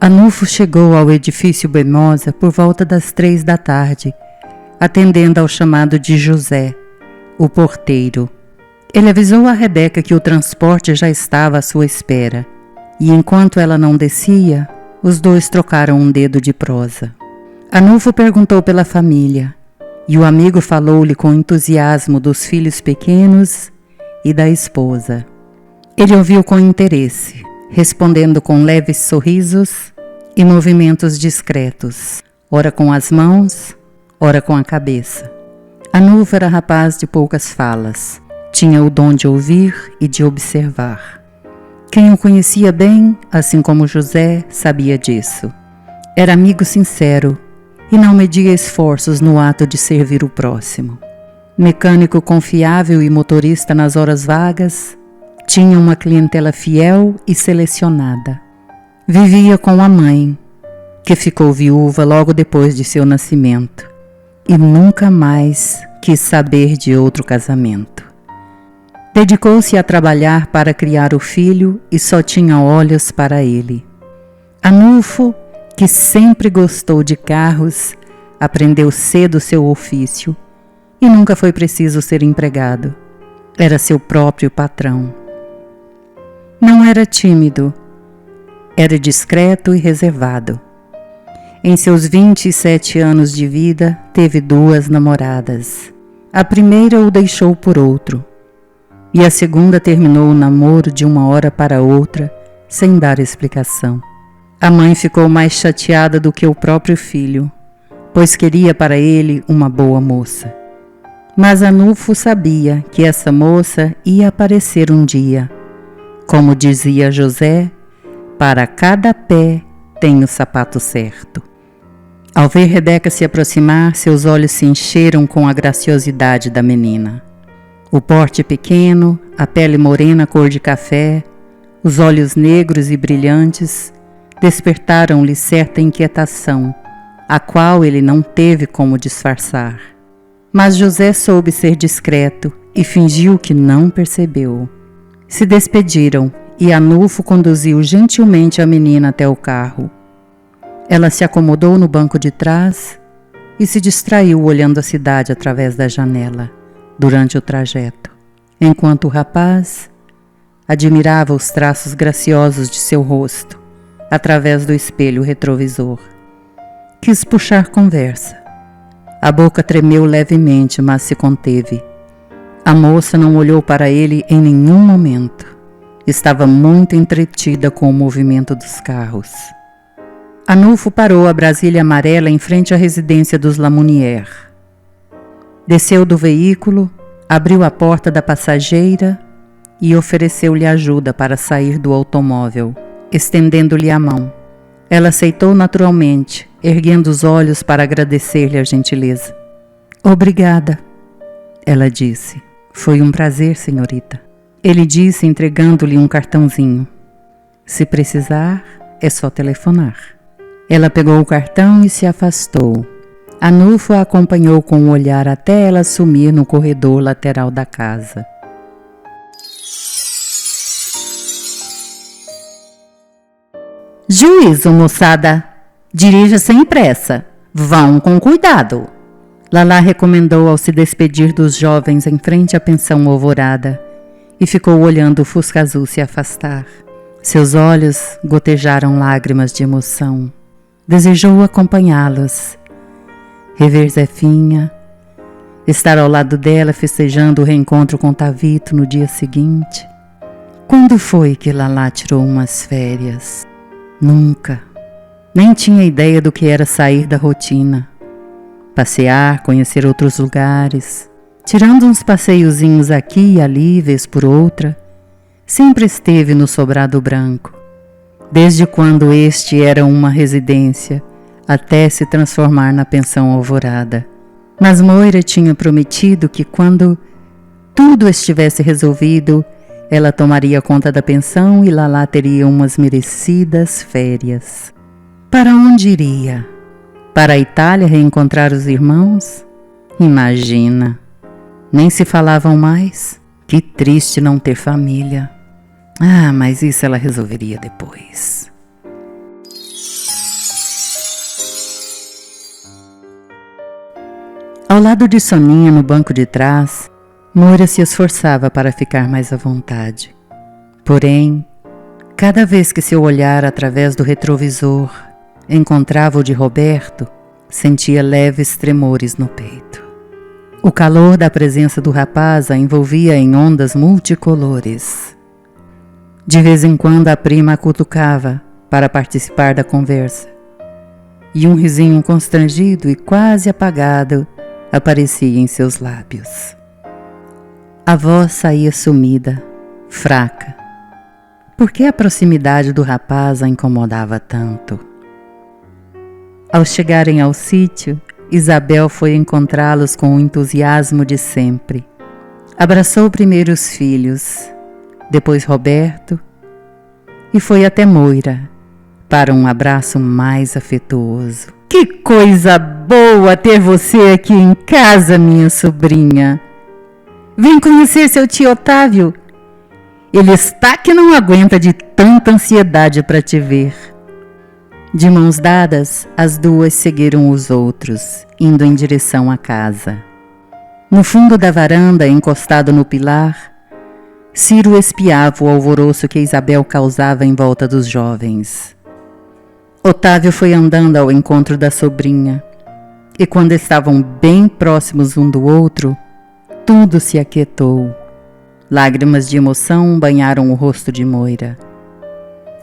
Anulfo chegou ao edifício Bemosa por volta das 3 da tarde, atendendo ao chamado de José, o porteiro. Ele avisou a Rebeca que o transporte já estava à sua espera, e enquanto ela não descia, os dois trocaram um dedo de prosa. Anulfo perguntou pela família, e o amigo falou-lhe com entusiasmo dos filhos pequenos e da esposa. Ele ouviu com interesse, respondendo com leves sorrisos e movimentos discretos, ora com as mãos, ora com a cabeça. Anulfo era rapaz de poucas falas, tinha o dom de ouvir e de observar. Quem o conhecia bem, assim como José, sabia disso. Era amigo sincero e não media esforços no ato de servir o próximo. Mecânico confiável e motorista nas horas vagas, tinha uma clientela fiel e selecionada. Vivia com a mãe, que ficou viúva logo depois de seu nascimento, e nunca mais quis saber de outro casamento. Dedicou-se a trabalhar para criar o filho e só tinha olhos para ele. Anulfo, que sempre gostou de carros, aprendeu cedo seu ofício e nunca foi preciso ser empregado. Era seu próprio patrão. Não era tímido, era discreto e reservado. Em seus 27 anos de vida, teve 2 namoradas. A primeira o deixou por outro, e a segunda terminou o namoro de uma hora para outra, sem dar explicação. A mãe ficou mais chateada do que o próprio filho, pois queria para ele uma boa moça. Mas Anulfo sabia que essa moça ia aparecer um dia. Como dizia José, para cada pé tem o sapato certo. Ao ver Rebeca se aproximar, seus olhos se encheram com a graciosidade da menina. O porte pequeno, a pele morena cor de café, os olhos negros e brilhantes, despertaram-lhe certa inquietação, a qual ele não teve como disfarçar. Mas José soube ser discreto e fingiu que não percebeu. Se despediram e Anulfo conduziu gentilmente a menina até o carro. Ela se acomodou no banco de trás e se distraiu olhando a cidade através da janela durante o trajeto, enquanto o rapaz admirava os traços graciosos de seu rosto através do espelho retrovisor. Quis puxar conversa. A boca tremeu levemente, mas se conteve. A moça não olhou para ele em nenhum momento. Estava muito entretida com o movimento dos carros. Anulfo parou a Brasília amarela em frente à residência dos Lamounière. Desceu do veículo, abriu a porta da passageira e ofereceu-lhe ajuda para sair do automóvel, estendendo-lhe a mão. Ela aceitou naturalmente, erguendo os olhos para agradecer-lhe a gentileza. Obrigada, ela disse. Foi um prazer, senhorita. Ele disse, entregando-lhe um cartãozinho. Se precisar, é só telefonar. Ela pegou o cartão e se afastou. Anulfo a acompanhou com o olhar até ela sumir no corredor lateral da casa. Juízo, moçada! Dirija sem pressa. Vão com cuidado. Lalá recomendou ao se despedir dos jovens em frente à pensão Alvorada e ficou olhando o Fusca azul se afastar. Seus olhos gotejaram lágrimas de emoção. Desejou acompanhá-los, rever Zefinha, estar ao lado dela festejando o reencontro com Tavito no dia seguinte. Quando foi que Lalá tirou umas férias? Nunca. Nem tinha ideia do que era sair da rotina. Passear, conhecer outros lugares, tirando uns passeiozinhos aqui e ali, vez por outra, sempre esteve no Sobrado Branco, desde quando este era uma residência, até se transformar na pensão Alvorada. Mas Moira tinha prometido que quando tudo estivesse resolvido, ela tomaria conta da pensão e Lalá teria umas merecidas férias. Para onde iria? Para a Itália reencontrar os irmãos? Imagina! Nem se falavam mais. Que triste não ter família. Ah, mas isso ela resolveria depois. Ao lado de Soninha, no banco de trás, Moira se esforçava para ficar mais à vontade. Porém, cada vez que seu olhar através do retrovisor encontrava o de Roberto, sentia leves tremores no peito. O calor da presença do rapaz a envolvia em ondas multicolores. De vez em quando a prima a cutucava para participar da conversa, e um risinho constrangido e quase apagado aparecia em seus lábios. A voz saía sumida, fraca. Por que a proximidade do rapaz a incomodava tanto? Ao chegarem ao sítio, Isabel foi encontrá-los com o entusiasmo de sempre. Abraçou primeiro os filhos, depois Roberto, e foi até Moira para um abraço mais afetuoso. Que coisa boa ter você aqui em casa, minha sobrinha! Vem conhecer seu tio Otávio. Ele está que não aguenta de tanta ansiedade para te ver. De mãos dadas, as duas seguiram os outros, indo em direção à casa. No fundo da varanda, encostado no pilar, Ciro espiava o alvoroço que Isabel causava em volta dos jovens. Otávio foi andando ao encontro da sobrinha, e quando estavam bem próximos um do outro, tudo se aquietou. Lágrimas de emoção banharam o rosto de Moira.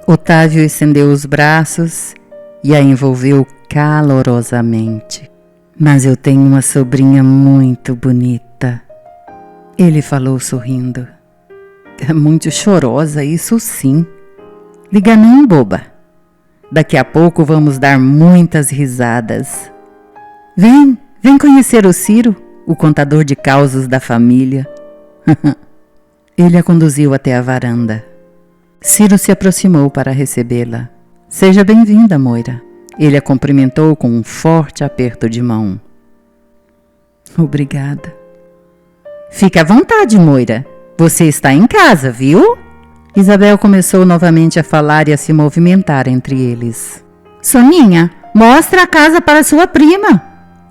Otávio estendeu os braços e a envolveu calorosamente. Mas eu tenho uma sobrinha muito bonita, ele falou sorrindo. É muito chorosa, isso sim. Liga não, boba. Daqui a pouco vamos dar muitas risadas. Vem conhecer o Ciro, o contador de causos da família. Ele a conduziu até a varanda. Ciro se aproximou para recebê-la. Seja bem-vinda, Moira. Ele a cumprimentou com um forte aperto de mão. Obrigada. Fique à vontade, Moira. Você está em casa, viu? Isabel começou novamente a falar e a se movimentar entre eles. Soninha, mostra a casa para sua prima.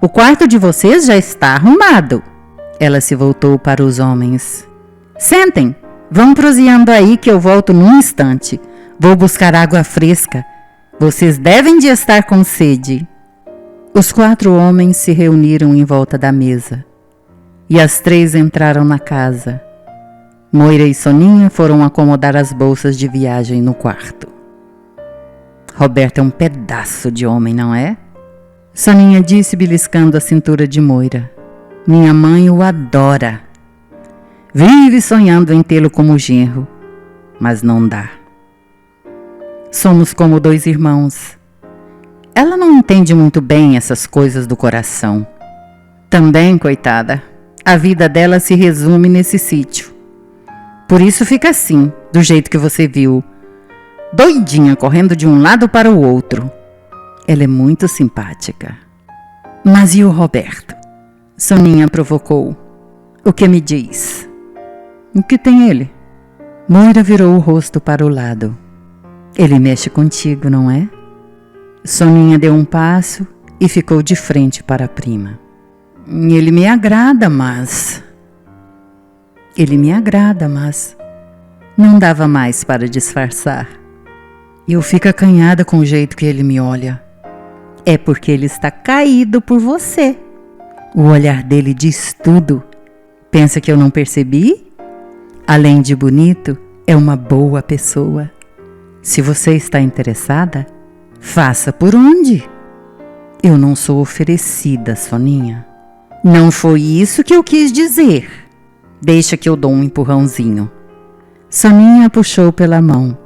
O quarto de vocês já está arrumado. Ela se voltou para os homens. Sentem, vão proseando aí que eu volto num instante. Vou buscar água fresca. Vocês devem de estar com sede. Os 4 homens se reuniram em volta da mesa. E as 3 entraram na casa. Moira e Soninha foram acomodar as bolsas de viagem no quarto. Roberto é um pedaço de homem, não é? Soninha disse beliscando a cintura de Moira. Minha mãe o adora. Vive sonhando em tê-lo como genro, mas não dá. Somos como 2 irmãos. Ela não entende muito bem essas coisas do coração. Também, coitada, a vida dela se resume nesse sítio. Por isso fica assim, do jeito que você viu, doidinha, correndo de um lado para o outro. Ela é muito simpática. Mas e o Roberto? Soninha provocou. O que me diz? O que tem ele? Moira virou o rosto para o lado. Ele mexe contigo, não é? Soninha deu um passo e ficou de frente para a prima. Ele me agrada, mas... Não dava mais para disfarçar. Eu fico acanhada com o jeito que ele me olha. É porque ele está caído por você. O olhar dele diz tudo. Pensa que eu não percebi? Além de bonito, é uma boa pessoa. Se você está interessada, faça por onde? Eu não sou oferecida, Soninha. Não foi isso que eu quis dizer. Deixa que eu dou um empurrãozinho. Soninha puxou pela mão.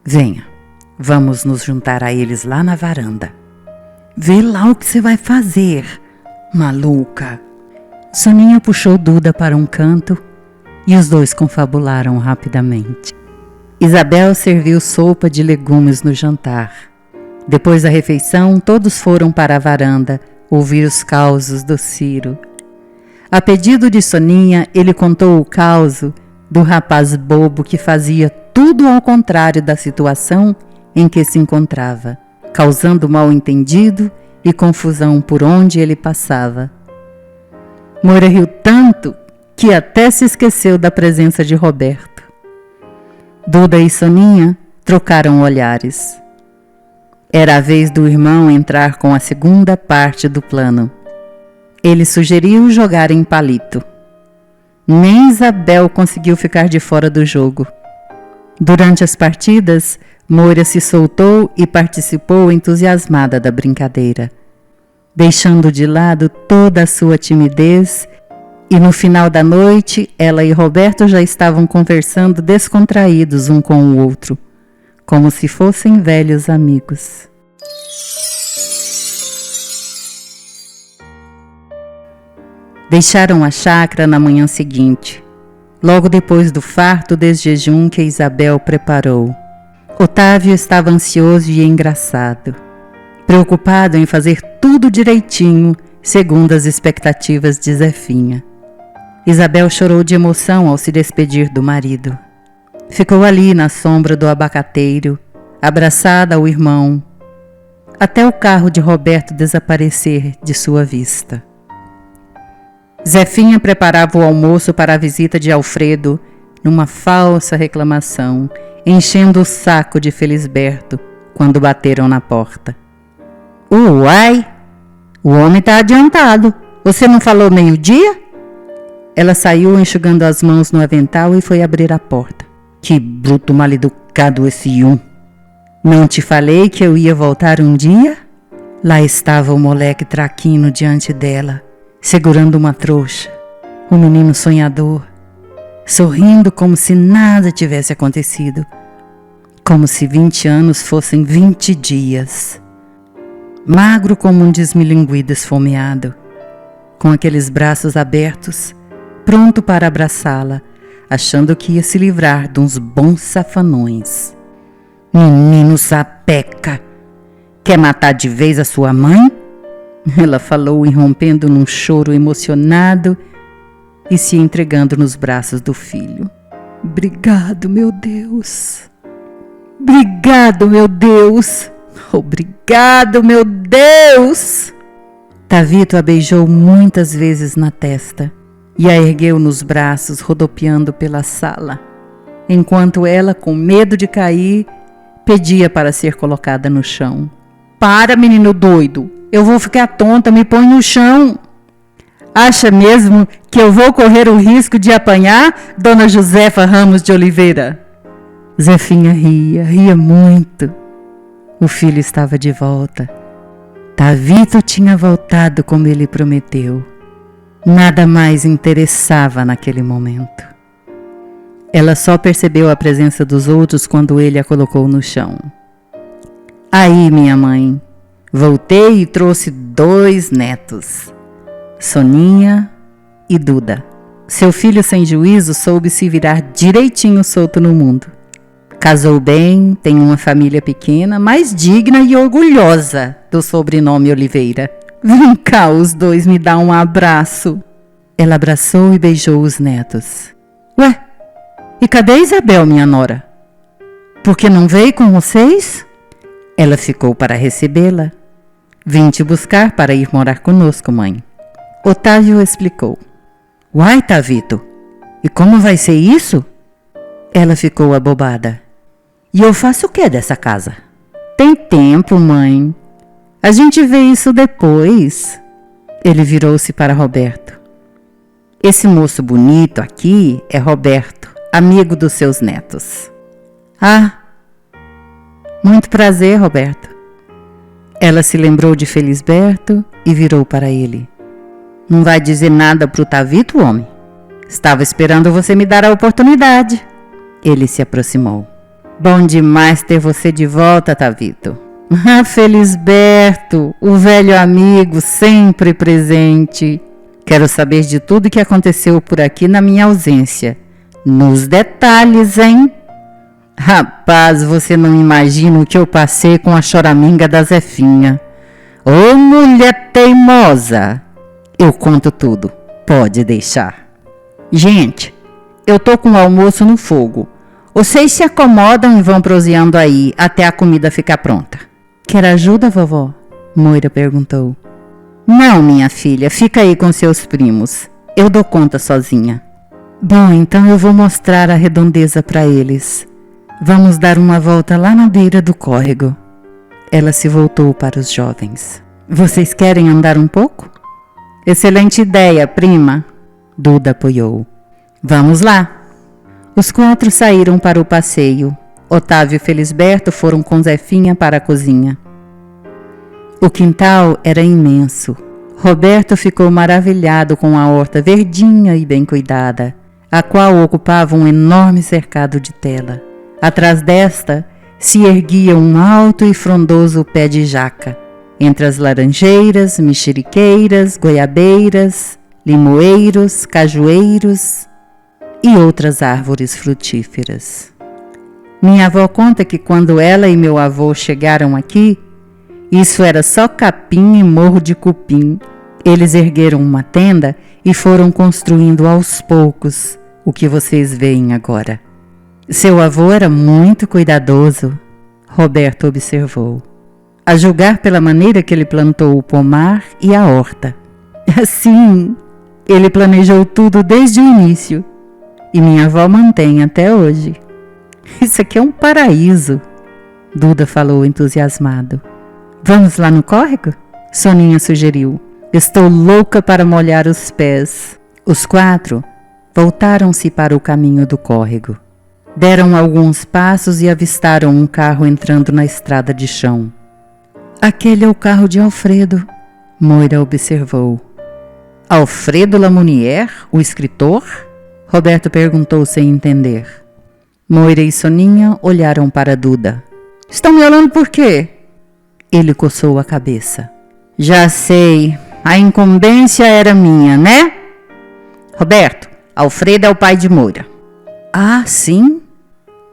Venha, vamos nos juntar a eles lá na varanda. Vê lá o que você vai fazer, maluca. Soninha puxou Duda para um canto e os 2 confabularam rapidamente. Isabel serviu sopa de legumes no jantar. Depois da refeição, todos foram para a varanda ouvir os causos do Ciro. A pedido de Soninha, ele contou o causo do rapaz bobo que fazia tudo ao contrário da situação em que se encontrava, causando mal-entendido e confusão por onde ele passava. Moira riu tanto que até se esqueceu da presença de Roberto. Duda e Soninha trocaram olhares. Era a vez do irmão entrar com a segunda parte do plano. Ele sugeriu jogar em palito. Nem Isabel conseguiu ficar de fora do jogo. Durante as partidas, Moira se soltou e participou entusiasmada da brincadeira, deixando de lado toda a sua timidez, e no final da noite ela e Roberto já estavam conversando descontraídos um com o outro, como se fossem velhos amigos. Deixaram a chácara na manhã seguinte, logo depois do farto desjejum que Isabel preparou. Otávio estava ansioso e engraçado, preocupado em fazer tudo direitinho, segundo as expectativas de Zefinha. Isabel chorou de emoção ao se despedir do marido. Ficou ali na sombra do abacateiro, abraçada ao irmão, até o carro de Roberto desaparecer de sua vista. Zefinha preparava o almoço para a visita de Alfredo, numa falsa reclamação, enchendo o saco de Felisberto quando bateram na porta. Uai, o homem está adiantado. Você não falou meio-dia? Ela saiu enxugando as mãos no avental e foi abrir a porta. Que bruto mal-educado esse um. Não te falei que eu ia voltar um dia? Lá estava o moleque traquino diante dela, segurando uma trouxa, o menino sonhador, sorrindo como se nada tivesse acontecido, como se 20 anos fossem 20 dias. Magro como um desmilinguido esfomeado, com aqueles braços abertos, pronto para abraçá-la, achando que ia se livrar de uns bons safanões. Menino sapeca, quer matar de vez a sua mãe? Ela falou, irrompendo num choro emocionado e se entregando nos braços do filho. Obrigado, meu Deus. Obrigado, meu Deus. Obrigado, meu Deus. Tavito a beijou muitas vezes na testa e a ergueu nos braços, rodopiando pela sala, enquanto ela, com medo de cair, pedia para ser colocada no chão. Para, menino doido, eu vou ficar tonta, me põe no chão. Acha mesmo que eu vou correr o risco de apanhar, dona Josefa Ramos de Oliveira? Zefinha ria muito. O filho estava de volta. Tavito tinha voltado como ele prometeu. Nada mais interessava naquele momento. Ela só percebeu a presença dos outros quando ele a colocou no chão. Aí, minha mãe, voltei e trouxe 2 netos, Soninha e Duda. Seu filho sem juízo soube se virar direitinho solto no mundo. Casou bem, tem uma família pequena, mas digna e orgulhosa do sobrenome Oliveira. Vem cá, os 2 me dão um abraço. Ela abraçou e beijou os netos. Ué, e cadê Isabel, minha nora? Por que não veio com vocês? Ela ficou para recebê-la. Vim te buscar para ir morar conosco, mãe. Otávio explicou. Uai, Tavito, e como vai ser isso? Ela ficou abobada. E eu faço o que dessa casa? Tem tempo, mãe. A gente vê isso depois. Ele virou-se para Roberto. Esse moço bonito aqui é Roberto, amigo dos seus netos. Ah, muito prazer, Roberto. Ela se lembrou de Felisberto e virou para ele. Não vai dizer nada pro Tavito, homem? Estava esperando você me dar a oportunidade. Ele se aproximou. Bom demais ter você de volta, Tavito. Ah, Felisberto, o velho amigo sempre presente. Quero saber de tudo que aconteceu por aqui na minha ausência. Nos detalhes, hein? Rapaz, você não imagina o que eu passei com a choraminga da Zefinha. Ô, mulher teimosa! Eu conto tudo, pode deixar. Gente, eu tô com o almoço no fogo. Vocês se acomodam e vão proseando aí até a comida ficar pronta. Quer ajuda, vovó? Moira perguntou. Não, minha filha, fica aí com seus primos. Eu dou conta sozinha. Bom, então eu vou mostrar a redondeza para eles. Vamos dar uma volta lá na beira do córrego. Ela se voltou para os jovens. Vocês querem andar um pouco? Excelente ideia, prima. Duda apoiou. Vamos lá. Os 4 saíram para o passeio. Otávio e Felisberto foram com Zefinha para a cozinha. O quintal era imenso. Roberto ficou maravilhado com a horta verdinha e bem cuidada, a qual ocupava um enorme cercado de tela. Atrás desta se erguia um alto e frondoso pé de jaca, entre as laranjeiras, mexeriqueiras, goiabeiras, limoeiros, cajueiros e outras árvores frutíferas. Minha avó conta que quando ela e meu avô chegaram aqui, isso era só capim e morro de cupim. Eles ergueram uma tenda e foram construindo aos poucos o que vocês veem agora. Seu avô era muito cuidadoso, Roberto observou, a julgar pela maneira que ele plantou o pomar e a horta. Assim, ele planejou tudo desde o início e minha avó mantém até hoje. Isso aqui é um paraíso, Duda falou entusiasmado. Vamos lá no córrego? Soninha sugeriu. Estou louca para molhar os pés. Os 4 voltaram-se para o caminho do córrego. Deram alguns passos e avistaram um carro entrando na estrada de chão. Aquele é o carro de Alfredo, Moira observou. Alfredo Lamounier, o escritor? Roberto perguntou sem entender. Moira e Soninha olharam para Duda. Estão me olhando por quê? Ele coçou a cabeça. Já sei, a incumbência era minha, né? Roberto, Alfredo é o pai de Moira. Ah, sim?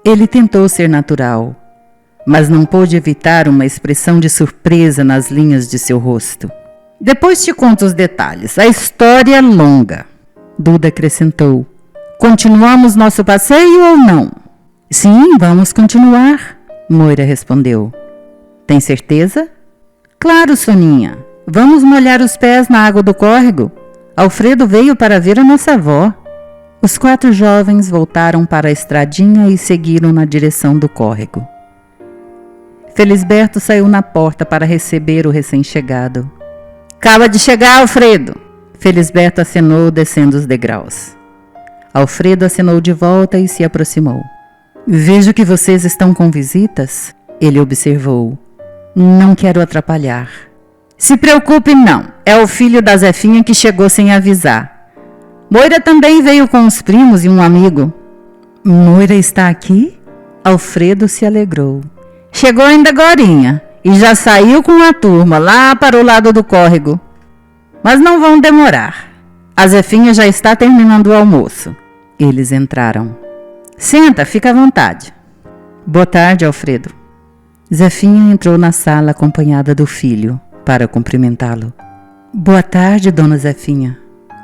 Ele tentou ser natural, mas não pôde evitar uma expressão de surpresa nas linhas de seu rosto. Depois te conto os detalhes, a história é longa. Duda acrescentou. Continuamos nosso passeio ou não? Sim, vamos continuar, Moira respondeu. Tem certeza? Claro, Soninha. Vamos molhar os pés na água do córrego. Alfredo veio para ver a nossa avó. Os 4 jovens voltaram para a estradinha e seguiram na direção do córrego. Felisberto saiu na porta para receber o recém-chegado. Acaba de chegar, Alfredo! Felisberto acenou descendo os degraus. Alfredo acenou de volta e se aproximou. Vejo que vocês estão com visitas, ele observou. Não quero atrapalhar. Se preocupe não, é o filho da Zefinha que chegou sem avisar. Moira também veio com os primos e um amigo. Moira está aqui? Alfredo se alegrou. Chegou ainda agorinha e já saiu com a turma lá para o lado do córrego. Mas não vão demorar. A Zefinha já está terminando o almoço. Eles entraram. Senta, fica à vontade. Boa tarde, Alfredo. Zefinha entrou na sala acompanhada do filho para cumprimentá-lo. Boa tarde, dona Zefinha.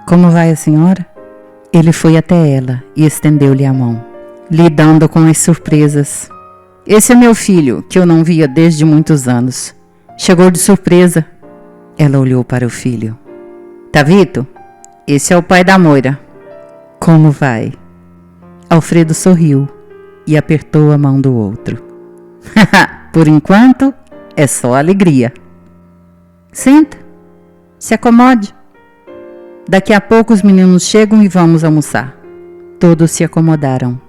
Como vai a senhora? Ele foi até ela e estendeu-lhe a mão, lidando com as surpresas. Esse é meu filho, que eu não via desde muitos anos. Chegou de surpresa. Ela olhou para o filho. Tavito, esse é o pai da Moira. Como vai? Alfredo sorriu e apertou a mão do outro. Por enquanto, é só alegria. Senta, se acomode. Daqui a pouco os meninos chegam e vamos almoçar. Todos se acomodaram.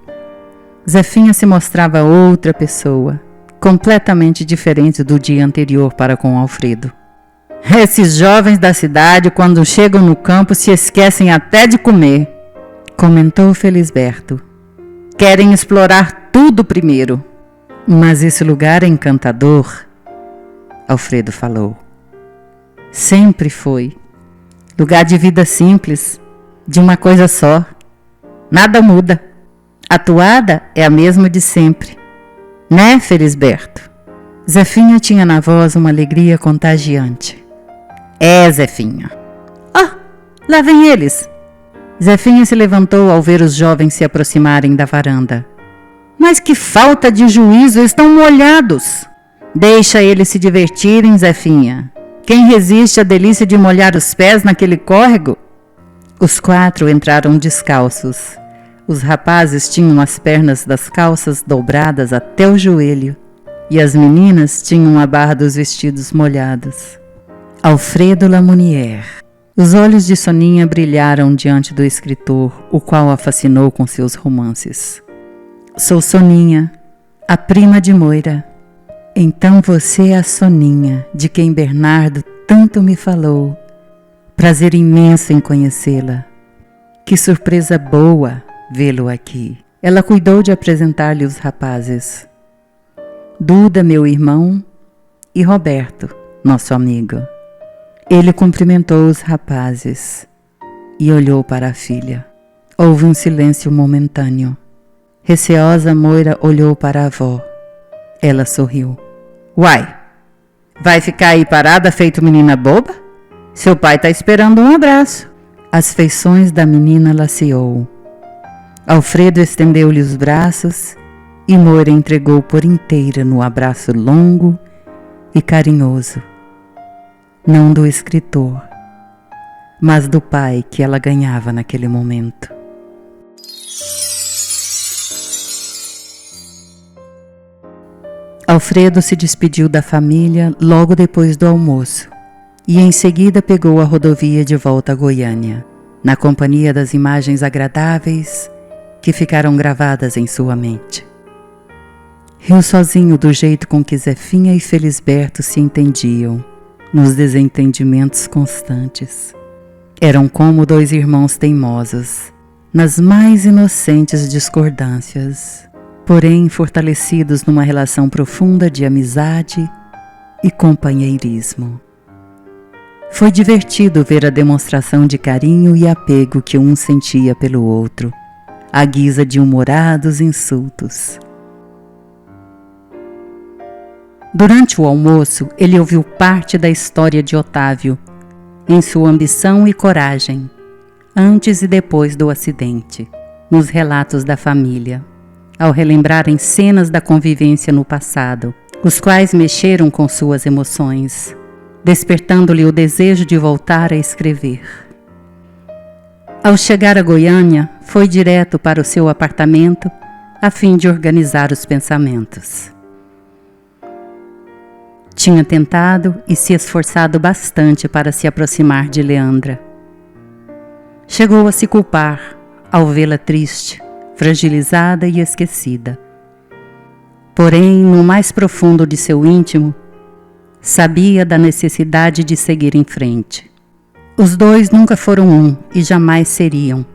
Zefinha se mostrava outra pessoa, completamente diferente do dia anterior para com Alfredo. Esses jovens da cidade, quando chegam no campo, se esquecem até de comer, comentou Felisberto. Querem explorar tudo primeiro. Mas esse lugar é encantador, Alfredo falou. Sempre foi. Lugar de vida simples, de uma coisa só. Nada muda. A toada é a mesma de sempre. Né, Felisberto? Zefinha tinha na voz uma alegria contagiante. É, Zefinha. Lá vem eles. Zefinha se levantou ao ver os jovens se aproximarem da varanda. Mas que falta de juízo, estão molhados. Deixa eles se divertirem, Zefinha. Quem resiste à delícia de molhar os pés naquele córrego? Os 4 entraram descalços. Os rapazes tinham as pernas das calças dobradas até o joelho e as meninas tinham a barra dos vestidos molhados. Alfredo Lamounière. Os olhos de Soninha brilharam diante do escritor, o qual a fascinou com seus romances. Sou Soninha, a prima de Moira. Então você é a Soninha, de quem Bernardo tanto me falou. Prazer imenso em conhecê-la. Que surpresa boa vê-lo aqui. Ela cuidou de apresentar-lhe os rapazes. Duda, meu irmão, e Roberto, nosso amigo. Ele cumprimentou os rapazes e olhou para a filha. Houve um silêncio momentâneo. Receosa, Moira olhou para a avó. Ela sorriu. Uai, vai ficar aí parada feito menina boba? Seu pai está esperando um abraço. As feições da menina laceou. Alfredo estendeu-lhe os braços e Moira entregou por inteira no abraço longo e carinhoso. Não do escritor, mas do pai que ela ganhava naquele momento. Alfredo se despediu da família logo depois do almoço e em seguida pegou a rodovia de volta a Goiânia, na companhia das imagens agradáveis que ficaram gravadas em sua mente. Riu sozinho do jeito com que Zefinha e Felisberto se entendiam, nos desentendimentos constantes. Eram como 2 irmãos teimosos, nas mais inocentes discordâncias, porém fortalecidos numa relação profunda de amizade e companheirismo. Foi divertido ver a demonstração de carinho e apego que um sentia pelo outro, à guisa de humorados insultos. Durante o almoço, ele ouviu parte da história de Otávio, em sua ambição e coragem, antes e depois do acidente, nos relatos da família, ao relembrarem cenas da convivência no passado, os quais mexeram com suas emoções, despertando-lhe o desejo de voltar a escrever. Ao chegar a Goiânia, foi direto para o seu apartamento a fim de organizar os pensamentos. Tinha tentado e se esforçado bastante para se aproximar de Leandra. Chegou a se culpar ao vê-la triste, fragilizada e esquecida. Porém, no mais profundo de seu íntimo, sabia da necessidade de seguir em frente. Os 2 nunca foram um e jamais seriam.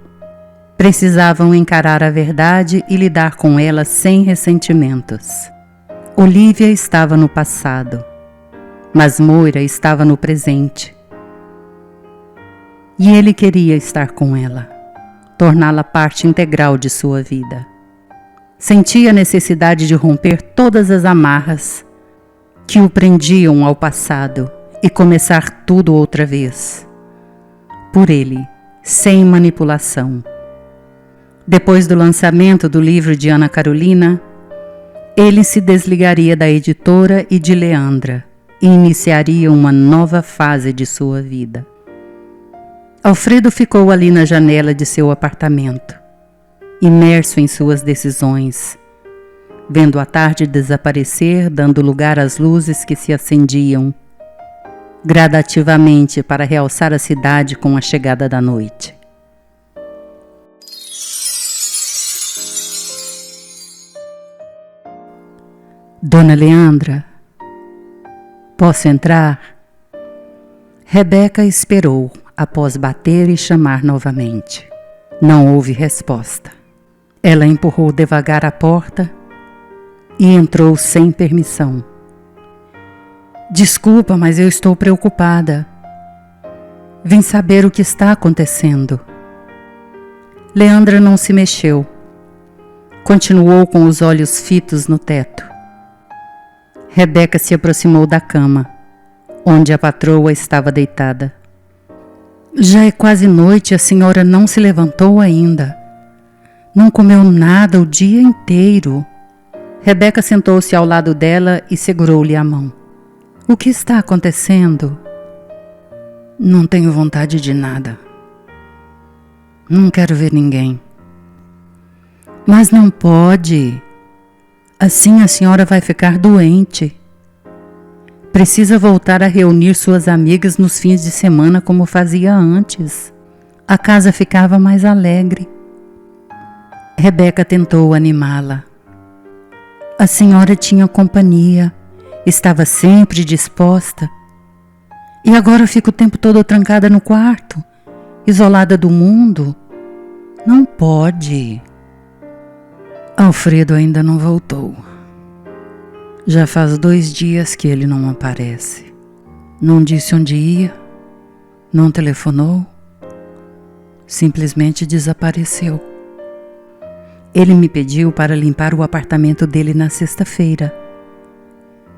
Precisavam encarar a verdade e lidar com ela sem ressentimentos. Olívia estava no passado, mas Moira estava no presente. E ele queria estar com ela, torná-la parte integral de sua vida. Sentia a necessidade de romper todas as amarras que o prendiam ao passado e começar tudo outra vez. Por ele, sem manipulação. Depois do lançamento do livro de Ana Carolina, ele se desligaria da editora e de Leandra e iniciaria uma nova fase de sua vida. Alfredo ficou ali na janela de seu apartamento, imerso em suas decisões, vendo a tarde desaparecer, dando lugar às luzes que se acendiam gradativamente para realçar a cidade com a chegada da noite. Dona Leandra, posso entrar? Rebeca esperou, após bater e chamar novamente. Não houve resposta. Ela empurrou devagar a porta e entrou sem permissão. Desculpa, mas eu estou preocupada. Vim saber o que está acontecendo. Leandra não se mexeu. Continuou com os olhos fitos no teto. Rebeca se aproximou da cama, onde a patroa estava deitada. Já é quase noite e a senhora não se levantou ainda. Não comeu nada o dia inteiro. Rebeca sentou-se ao lado dela e segurou-lhe a mão. O que está acontecendo? Não tenho vontade de nada. Não quero ver ninguém. Mas não pode. Assim a senhora vai ficar doente. Precisa voltar a reunir suas amigas nos fins de semana como fazia antes. A casa ficava mais alegre. Rebeca tentou animá-la. A senhora tinha companhia, estava sempre disposta. E agora fica o tempo todo trancada no quarto, isolada do mundo. Não pode. Alfredo ainda não voltou. Já faz 2 dias que ele não aparece. Não disse onde ia, não telefonou, simplesmente desapareceu. Ele me pediu para limpar o apartamento dele na sexta-feira.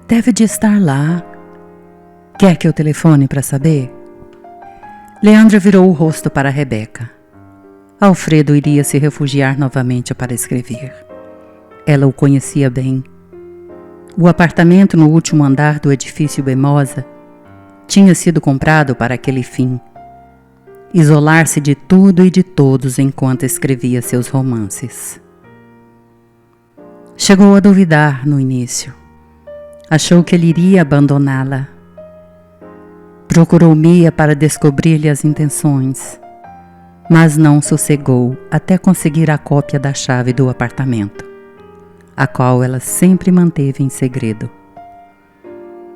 Deve de estar lá. Quer que eu telefone para saber? Leandra virou o rosto para Rebeca. Alfredo iria se refugiar novamente para escrever. Ela o conhecia bem. O apartamento no último andar do edifício Bemosa tinha sido comprado para aquele fim. Isolar-se de tudo e de todos enquanto escrevia seus romances. Chegou a duvidar no início. Achou que ele iria abandoná-la. Procurou Mia para descobrir-lhe as intenções, mas não sossegou até conseguir a cópia da chave do apartamento, a qual ela sempre manteve em segredo.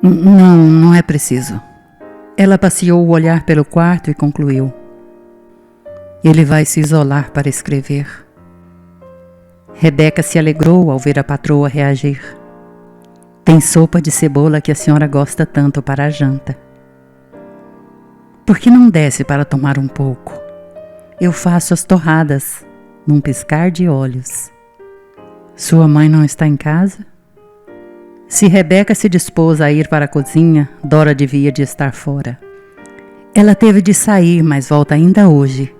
Não é preciso. Ela passeou o olhar pelo quarto e concluiu. Ele vai se isolar para escrever. Rebeca se alegrou ao ver a patroa reagir. Tem sopa de cebola que a senhora gosta tanto para a janta. Por que não desce para tomar um pouco? Eu faço as torradas, num piscar de olhos. Sua mãe não está em casa? Se Rebeca se dispôs a ir para a cozinha, Dora devia de estar fora. Ela teve de sair, mas volta ainda hoje.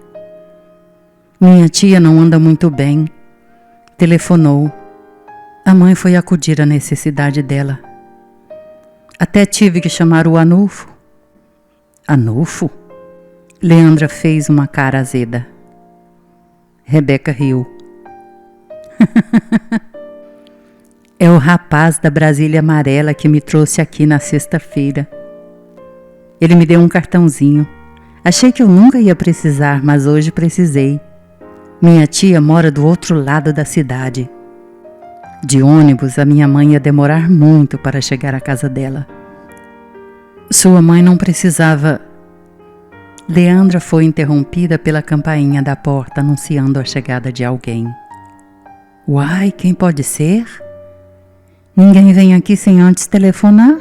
Minha tia não anda muito bem. Telefonou. A mãe foi acudir à necessidade dela. Até tive que chamar o Anulfo. Anulfo? Leandra fez uma cara azeda. Rebeca riu. É o rapaz da Brasília amarela que me trouxe aqui na sexta-feira. Ele me deu um cartãozinho. Achei que eu nunca ia precisar, mas hoje precisei. Minha tia mora do outro lado da cidade. De ônibus, a minha mãe ia demorar muito para chegar à casa dela. Sua mãe não precisava... Leandra foi interrompida pela campainha da porta anunciando a chegada de alguém. Uai, quem pode ser? Ninguém vem aqui sem antes telefonar?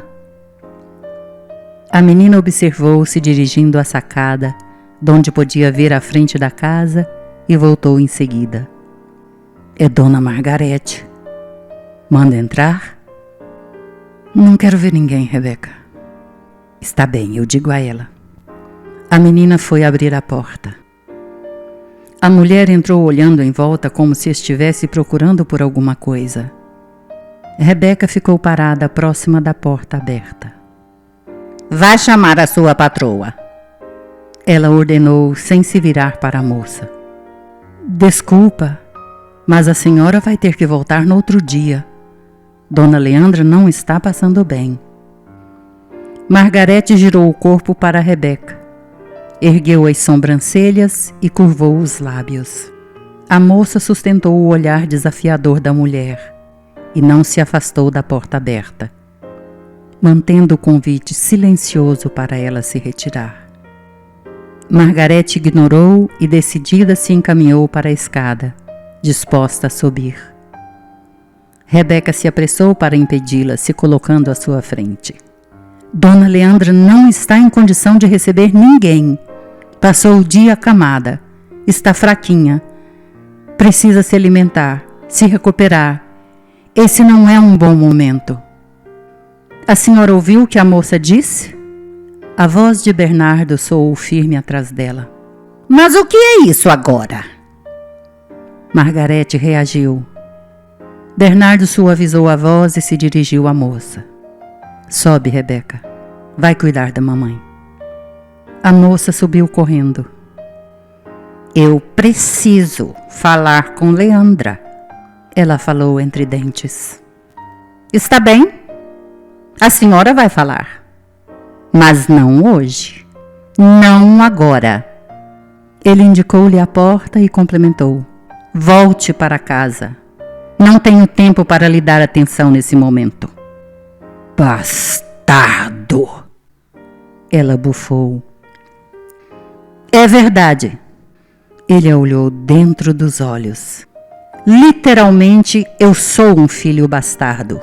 A menina observou-se dirigindo à sacada, donde podia ver a frente da casa, e voltou em seguida. É Dona Margarete. Manda entrar? Não quero ver ninguém, Rebeca. Está bem, eu digo a ela. A menina foi abrir a porta. A mulher entrou olhando em volta como se estivesse procurando por alguma coisa. Rebeca ficou parada próxima da porta aberta. Vá chamar a sua patroa. Ela ordenou sem se virar para a moça. Desculpa, mas a senhora vai ter que voltar no outro dia. Dona Leandra não está passando bem. Margarete girou o corpo para Rebeca. Ergueu as sobrancelhas e curvou os lábios. A moça sustentou o olhar desafiador da mulher e não se afastou da porta aberta, mantendo o convite silencioso para ela se retirar. Margarete ignorou e decidida se encaminhou para a escada, disposta a subir. Rebeca se apressou para impedi-la, se colocando à sua frente. Dona Leandra não está em condição de receber ninguém. Passou o dia acamada. Está fraquinha. Precisa se alimentar, se recuperar. Esse não é um bom momento. A senhora ouviu o que a moça disse? A voz de Bernardo soou firme atrás dela. Mas o que é isso agora? Margarete reagiu. Bernardo suavizou a voz e se dirigiu à moça. Sobe, Rebeca. Vai cuidar da mamãe. A moça subiu correndo. Eu preciso falar com Leandra, ela falou entre dentes. Está bem, a senhora vai falar, mas não hoje, não agora. Ele indicou-lhe a porta e complementou. Volte para casa. Não tenho tempo para lhe dar atenção nesse momento. Bastardo! Ela bufou. É verdade. Ele a olhou dentro dos olhos. Literalmente, eu sou um filho bastardo.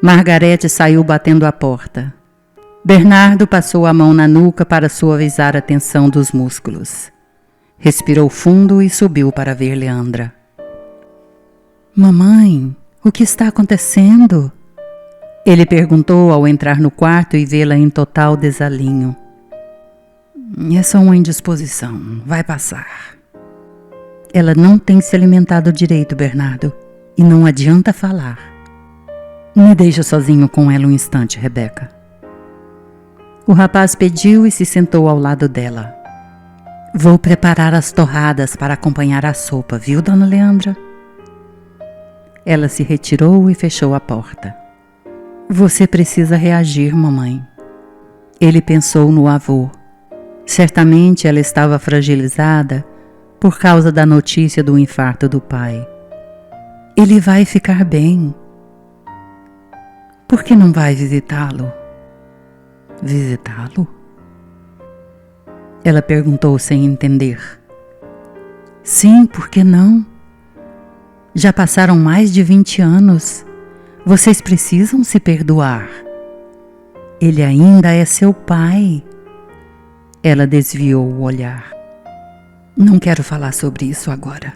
Margarete saiu batendo a porta. Bernardo passou a mão na nuca para suavizar a tensão dos músculos. Respirou fundo e subiu para ver Leandra. Mamãe, o que está acontecendo? Ele perguntou ao entrar no quarto e vê-la em total desalinho. É só uma indisposição, vai passar. Ela não tem se alimentado direito, Bernardo, e não adianta falar. Me deixa sozinho com ela um instante, Rebeca. O rapaz pediu e se sentou ao lado dela. Vou preparar as torradas para acompanhar a sopa, viu, dona Leandra? Ela se retirou e fechou a porta. Você precisa reagir, mamãe. Ele pensou no avô. Certamente ela estava fragilizada por causa da notícia do infarto do pai. Ele vai ficar bem. Por que não vai visitá-lo? Visitá-lo? Ela perguntou sem entender. Sim, por que não? Já passaram mais de 20 anos. Vocês precisam se perdoar. Ele ainda é seu pai. Ela desviou o olhar. Não quero falar sobre isso agora.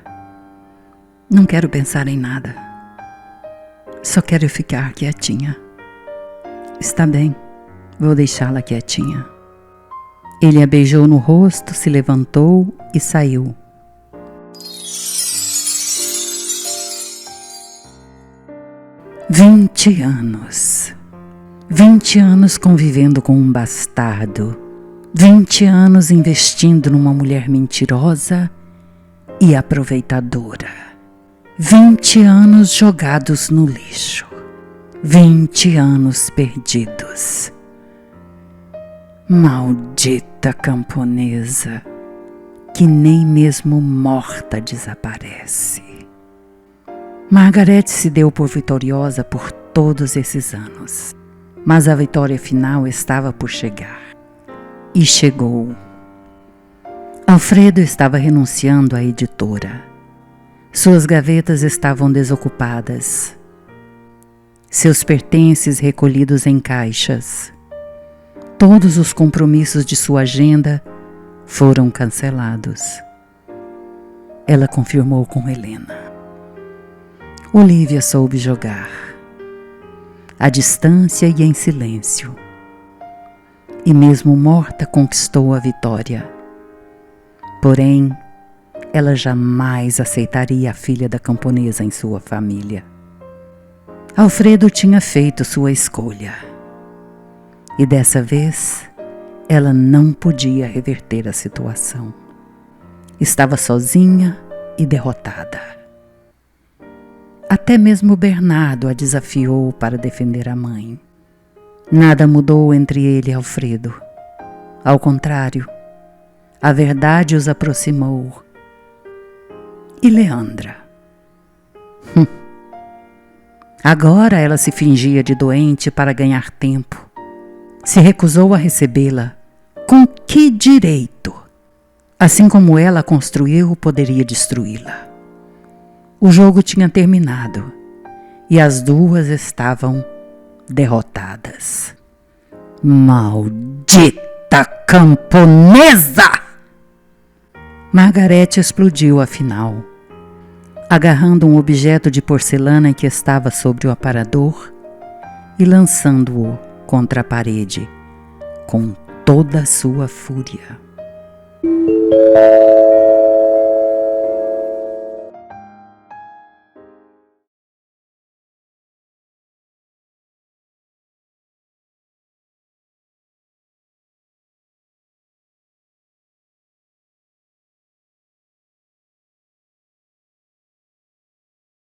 Não quero pensar em nada. Só quero ficar quietinha. Está bem, vou deixá-la quietinha. Ele a beijou no rosto, se levantou e saiu. Vinte anos. 20 anos convivendo com um bastardo. 20 anos investindo numa mulher mentirosa e aproveitadora. 20 anos jogados no lixo. 20 anos perdidos. Maldita camponesa, que nem mesmo morta desaparece. Margarete se deu por vitoriosa por todos esses anos, mas a vitória final estava por chegar. E chegou. Alfredo estava renunciando à editora. Suas gavetas estavam desocupadas. Seus pertences recolhidos em caixas. Todos os compromissos de sua agenda foram cancelados. Ela confirmou com Helena. Olívia soube jogar. À distância e em silêncio. E mesmo morta conquistou a vitória. Porém, ela jamais aceitaria a filha da camponesa em sua família. Alfredo tinha feito sua escolha. E dessa vez, ela não podia reverter a situação. Estava sozinha e derrotada. Até mesmo Bernardo a desafiou para defender a mãe. Nada mudou entre ele e Alfredo. Ao contrário, a verdade os aproximou. E Leandra? Agora ela se fingia de doente para ganhar tempo. Se recusou a recebê-la. Com que direito? Assim como ela construiu, poderia destruí-la. O jogo tinha terminado e as duas estavam derrotadas. Maldita camponesa! Margarete explodiu afinal, agarrando um objeto de porcelana que estava sobre o aparador e lançando-o contra a parede com toda a sua fúria.